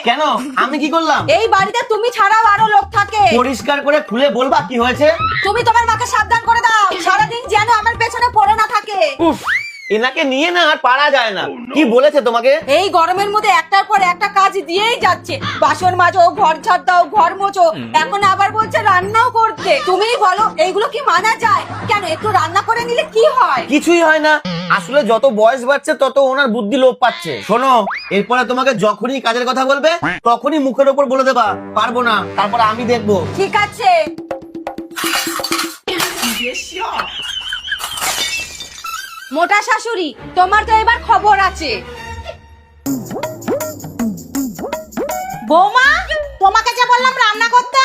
কেন? আমি কি করলাম? এই বাড়িতে তুমি ছাড়াও আরো লোক থাকে। পরিষ্কার করে খুলে বলবা কি হয়েছে? তুমি তোমার মাকে সাবধান করে দাও, সারাদিন যেন আমার পেছনে পড়ে না থাকে। উফ, এনাকে নিয়ে না আর পারা যায় না। কি বলেছে তোমাকে? এই গরমের মধ্যে একটার পর একটা কাজ দিয়েই যাচ্ছে। বাসন মাজো, ঘর ঝাড় দাও, ঘর মোছো, এখন আবার বলছে রান্নাও করতে। তুমিই বলো এইগুলো কি মানা যায়? কেন, একটু রান্না করে নিলে কি হয়? কিছুই হয় না। আসলে যত বয়স বাড়ছে তত ওনার বুদ্ধি লোপ পাচ্ছে। শোনো, এরপরে তোমাকে যখনই কাজের কথা বলবে তখনই মুখের ওপর বলে দেবা পারবো না, তারপর আমি দেখবো। ঠিক আছে। মোটা শাশুড়ি, তোমার তো এবার খবর আছে। বৌমা, তোমাকে যে বললাম রান্না করতে,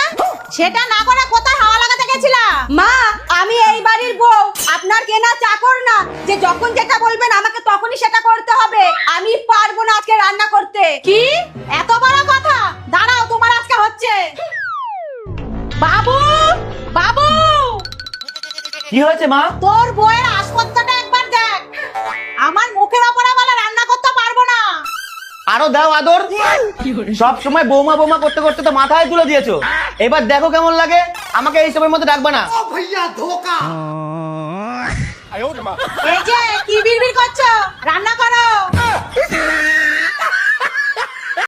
সেটা না করে কোথায় হাওয়া লাগাতে গেছিলা? মা, আমি এই বাড়ির বউ, আপনার কেনা চাকর না যে যখন যেটা বলবেন আমাকে তখনই সেটা করতে হবে। আমি পারবো না আজকে রান্না করতে। কি এত বড় কথা? দাঁড়াও, তোমার আজকে হচ্ছে। বাবু, বাবু, কি হয়েছে মা? তোর বউয়ের আসপত্রটা একবার দেখ। আমার মুখের ওপরে বলে রান্না করতে পারবো না। আরো দাও আদর। সব সময় বৌমা বৌমা করতে করতে তো মাথায় তুলে দিয়েছো। এবার দেখো কেমন লাগে। আমাকে এই সবের মধ্যে ডাকবা না। এই যে কি বিড়বিড় করছো? রান্না করো।